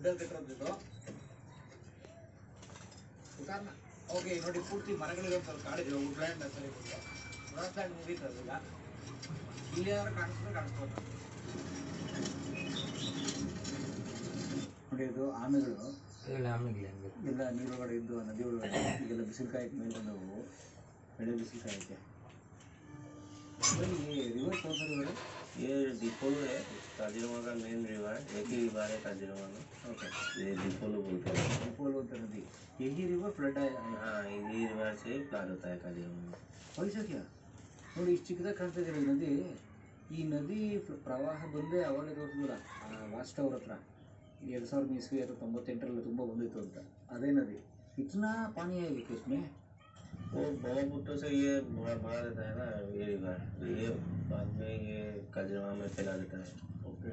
ವುಡ್ಡಲ್ಲಿ ಕಟ್ಟಿರೋದು ಕಾರಣ. ಓಕೆ ನೋಡಿ, ಪೂರ್ತಿ ಮರಗಳಿಗೆ ಸ್ವಲ್ಪ ಕಾಡಿದ್ರು ವುಡ್ಲ್ಯಾಂಡ್ ಸರಿ ವುಡ್ಲ್ಯಾಂಡ್ ಮುಗೀತು ಅದೀಗ. ಇಲ್ಲಿ ಯಾರು ಕಾಣಿಸ್ತಾರೆ ಕಾಣಿಸ್ಬೋದು ನೋಡಿ. ಇದು ಆಮೆಗಳು ಎಲ್ಲ ನೀರೊಳಗಡೆ ಇದ್ದು ನದಿ ಒಳಗಡೆ ಈಗೆಲ್ಲ ಬಿಸಿಲುಕಾಯಕ್ಕೆ ಮೇಲೆ ಬಂದವು, ಬೆಳೆ ಬಿಸಿಲುಕಾಯಕ್ಕೆ. रिवर कौन सा रिवर है? ये डिपोलो है, काजीरंगा का मेन रिवर, एक ही रिवर है काजीरंगा में। ओके, ये डिपोलो बोलते हैं। डिपोलो नदी, यही रिवर फ्लड है। हाँ, यही रिवर से फ्लड होता है काजीरंगा में। वैसा क्या ನೋಡಿ, ಇಷ್ಟು ಚಿಕ್ಕದಾಗಿ ಕಾಣ್ತಿದ್ದೀರ ನದಿ. ಈ ನದಿ ಪ್ರವಾಹ ಬಂದೇ ಅವಾಗಲೇ ತೋರಿಸಿದ್ರ ಲಾಸ್ಟ್ ಅವ್ರ ಹತ್ರ 2000 ईस्वी ಅಥವಾ 98ರಲ್ಲಿ ತುಂಬ ಬಂದಿತ್ತು ಅಂತ. ಅದೇ ನದಿ ಇतना पानी है इसमें। वो ब्रह्मपुत्र से ये बढ़ा देता है ना ये रिवर, ये बाद में ये काजीरंगा में फैला देता है। ओके,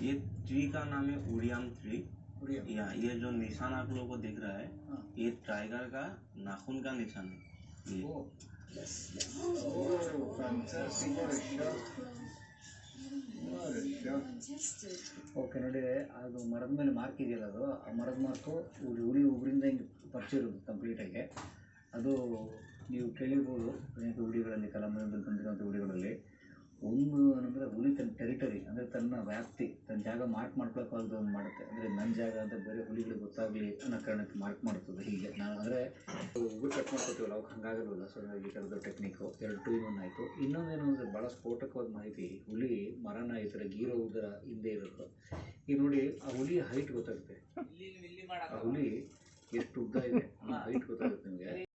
ये ट्री का नाम है उड़ियाम ट्री। उड़ियाम, या ये जो निशान आप लोगों को दिख रहा है, ये टाइगर का नाखून का निशान है ये। ಓಕೆ ನೋಡಿ, ಅದು ಮರದ ಮೇಲೆ ಮಾರ್ಕ್ ಇದೆಯಲ್ಲ, ಅದು ಆ ಮರದ ಮಾರ್ಕು ಹುಲಿ ಉಗುರಿಂದ ಹಿಂಗೆ ಪರಿಚಿರೋದು ಕಂಪ್ಲೀಟಾಗಿ. ಅದು ನೀವು ಕೇಳಿರ್ಬೋದು ಅನೇಕ ಹುಲಿಗಳಲ್ಲಿ, ಕಲಾಮಯದಲ್ಲಿ ಬಂದಿರುವಂಥ ಹುಲಿಗಳಲ್ಲಿ. ಒಂದು ಏನಂದರೆ ಹುಲಿ ತನ್ನ ಟೆರಿಟರಿ ಅಂದರೆ ತನ್ನ ವ್ಯಾಪ್ತಿ, ತನ್ನ ಜಾಗ ಮಾರ್ಕ್ ಮಾಡ್ಕೊಳ್ಳೋಕ್ಕಾಗದು ಒಂದು ಮಾಡುತ್ತೆ. ಅಂದರೆ ನನ್ನ ಜಾಗ ಅಂತ ಬೇರೆ ಹುಲಿಗಳಿಗೆ ಗೊತ್ತಾಗಲಿ ಅನ್ನೋ ಕಾರಣಕ್ಕೆ ಮಾರ್ಕ್ ಮಾಡುತ್ತದೆ. ಹೀಗೆ ನಾನು ಅಂದರೆ ಉಗುರು ಕಟ್ ಮಾಡ್ಕೊತೀವಲ್ಲ, ಅವ್ಕೆ ಹಂಗಾಗೋದಿಲ್ಲ. ಸೊ ಈ ಥರದ್ದು ಟೆಕ್ನಿಕ್ಕು 2 to 1 ಆಯಿತು. ಇನ್ನೊಂದೇನು ಅಂದರೆ ಭಾಳ ಸ್ಫೋಟಕವಾದ ಮಾಹಿತಿ, ಹುಲಿ ಮರನ ಈ ಥರ ಗೀರೋವುದರ ಹಿಂದೆ ಇರುತ್ತೆ. ಈಗ ನೋಡಿ, ಆ ಹುಲಿ ಹೈಟ್ ಗೊತ್ತಾಗುತ್ತೆ, ಆ ಹುಲಿ ಎಷ್ಟು ಉದ್ದ ಇದೆ ಅನ್ನೋ ಹೈಟ್ ಗೊತ್ತಾಗುತ್ತೆ ನಿಮಗೆ.